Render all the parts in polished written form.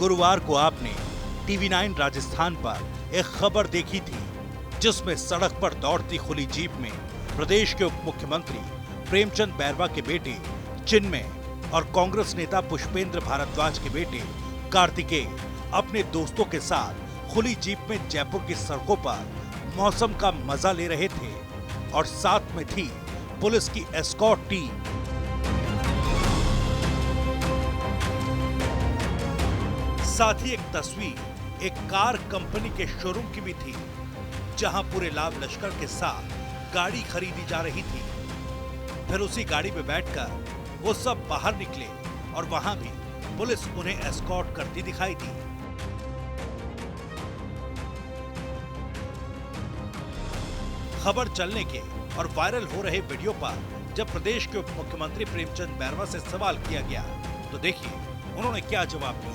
गुरुवार को आपने TV9 राजस्थान पर एक खबर देखी थी जिसमें सड़क पर दौड़ती खुली जीप में प्रदेश के उप मुख्यमंत्री प्रेमचंद बैरवा के बेटे चिन्मय और कांग्रेस नेता पुष्पेंद्र भारद्वाज के बेटे कार्तिकेय अपने दोस्तों के साथ खुली जीप में जयपुर की सड़कों पर मौसम का मजा ले रहे थे और साथ में थी पुलिस की एस्कॉर्ट टीम। साथ ही एक तस्वीर एक कार कंपनी के शोरूम की भी थी जहां पूरे लाभ लश्कर के साथ गाड़ी खरीदी जा रही थी। फिर उसी गाड़ी में बैठकर वो सब बाहर निकले और वहां भी पुलिस उन्हें एस्कॉर्ट करती दिखाई दी। खबर चलने के और वायरल हो रहे वीडियो पर जब प्रदेश के उप मुख्यमंत्री प्रेमचंद बैरवा से सवाल किया गया तो देखिए उन्होंने क्या जवाब दिया।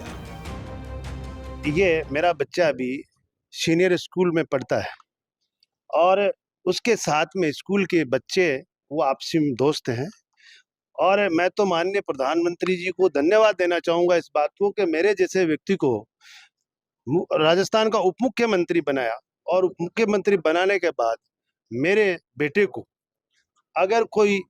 ये मेरा बच्चा अभी सीनियर स्कूल में पढ़ता है और उसके साथ में स्कूल के बच्चे वो आपसी में दोस्त हैं और मैं तो माननीय प्रधानमंत्री जी को धन्यवाद देना चाहूँगा इस बात को कि मेरे जैसे व्यक्ति को राजस्थान का उप मुख्यमंत्री बनाया और उप मुख्यमंत्री बनाने के बाद मेरे बेटे को अगर कोई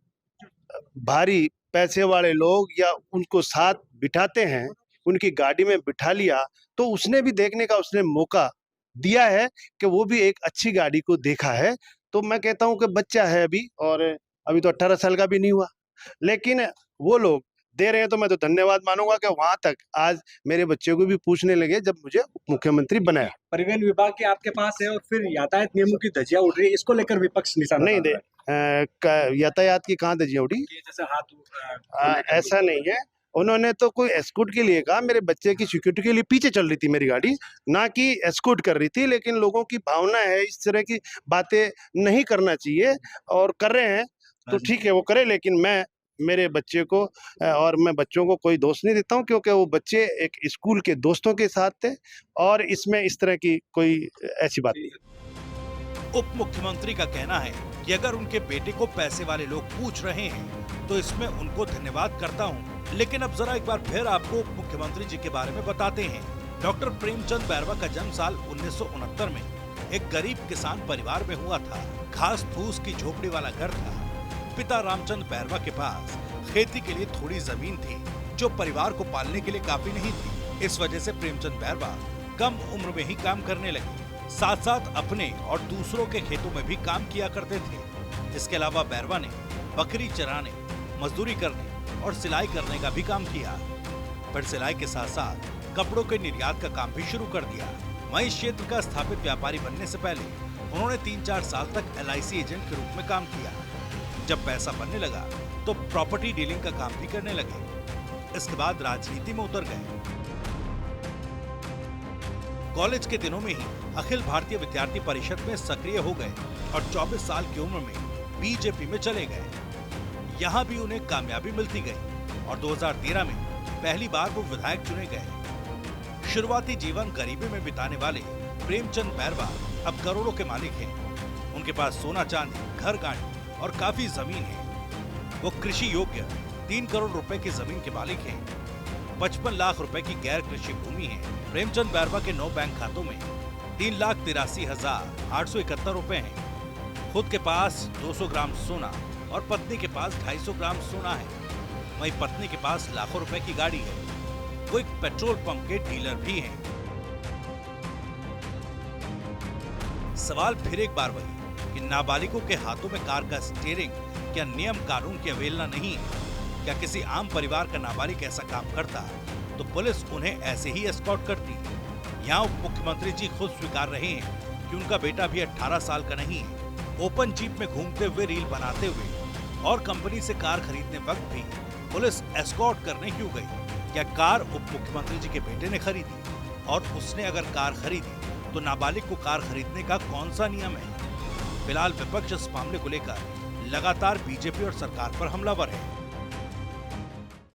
भारी पैसे वाले लोग या उनको साथ बिठाते हैं, उनकी गाड़ी में बिठा लिया तो उसने भी देखने का उसने मौका दिया है कि वो भी एक अच्छी गाड़ी को देखा है। तो मैं कहता हूं कि बच्चा है अभी और अभी तो 18 साल का भी नहीं हुआ, लेकिन वो लोग दे रहे हैं तो मैं तो धन्यवाद मानूंगा कि वहां तक आज मेरे बच्चे को भी पूछने लगे जब मुझे मुख्यमंत्री बनाया। परिवहन विभाग के आपके पास है और फिर यातायात नियमों की धज्जियां उड़ रही है, इसको लेकर विपक्ष निशाना नहीं दे यातायात की कहाँ धज्जियां उड़ी? जैसे हाथ ऐसा नहीं है, उन्होंने तो कोई एस्कॉर्ट के लिए कहा, मेरे बच्चे की सिक्योरिटी के लिए पीछे चल रही थी मेरी गाड़ी, ना कि एस्कॉर्ट कर रही थी। लेकिन लोगों की भावना है, इस तरह की बातें नहीं करना चाहिए और कर रहे हैं तो ठीक है वो करे, लेकिन मैं मेरे बच्चे को और मैं बच्चों को कोई दोष नहीं देता हूं क्योंकि वो बच्चे एक स्कूल के दोस्तों के साथ थे और इसमें इस तरह की कोई ऐसी बात नहीं। उप मुख्यमंत्री का कहना है कि अगर उनके बेटे को पैसे वाले लोग पूछ रहे हैं तो इसमें उनको धन्यवाद करता हूं। लेकिन अब जरा एक बार फिर आपको उप मुख्यमंत्री जी के बारे में बताते हैं। डॉक्टर प्रेमचंद बैरवा का जन्म साल 1969 में एक गरीब किसान परिवार में हुआ था। घास फूस की झोपड़ी वाला घर था। पिता रामचंद बैरवा के पास खेती के लिए थोड़ी जमीन थी जो परिवार को पालने के लिए काफी नहीं थी। इस वजह से प्रेमचंद बैरवा कम उम्र में ही काम करने लगे। साथ साथ अपने और दूसरों के खेतों में भी काम किया करते थे। इसके अलावा बैरवा ने बकरी चराने, मजदूरी करने और सिलाई करने का भी काम किया। फिर सिलाई के साथ साथ कपड़ों के निर्यात का काम भी शुरू कर दिया। वहीं इस क्षेत्र का स्थापित व्यापारी बनने से पहले उन्होंने 3-4 साल तक LIC एजेंट के रूप में काम किया। जब पैसा बनने लगा तो प्रॉपर्टी डीलिंग का काम भी करने लगे। इसके बाद राजनीति में उतर गए। कॉलेज के दिनों में ही अखिल भारतीय विद्यार्थी परिषद में सक्रिय हो गए और 24 साल की उम्र में बीजेपी में चले गए। यहाँ भी उन्हें कामयाबी मिलती गई और 2013 में पहली बार वो विधायक चुने गए। शुरुआती जीवन गरीबी में बिताने वाले प्रेमचंद बैरवा अब करोड़ों के मालिक हैं। उनके पास सोना चांदी, घर गाड़ी और काफी जमीन है। वो कृषि योग्य 3 करोड़ रुपए की जमीन के मालिक हैं। 55 लाख रुपए की गैर कृषि भूमि है। प्रेमचंद बैरवा के 9 बैंक खातों में 3,83,871 रुपए हैं। खुद के पास 200 ग्राम सोना और पत्नी के पास 250 ग्राम सोना है। वहीं पत्नी के पास लाखों रुपए की गाड़ी है। वो एक पेट्रोल पंप के डीलर भी हैं। सवाल फिर एक बार वही कि नाबालिगों के हाथों में कार का स्टीयरिंग क्या नियम कानून की अवहेलना नहीं है? क्या किसी आम परिवार का नाबालिग ऐसा काम करता तो पुलिस उन्हें ऐसे ही एस्कॉर्ट करती? यहाँ उप मुख्यमंत्री जी खुद स्वीकार रहे हैं कि उनका बेटा भी 18 साल का नहीं है। ओपन जीप में घूमते हुए, रील बनाते हुए और कंपनी से कार खरीदने वक्त भी पुलिस एस्कॉर्ट करने क्यों गई? क्या कार उप मुख्यमंत्री जी के बेटे ने खरीदी? और उसने अगर कार खरीदी तो नाबालिग को कार खरीदने का कौन सा नियम है? फिलहाल विपक्ष इस मामले को लेकर लगातार बीजेपी और सरकार पर हमलावर है।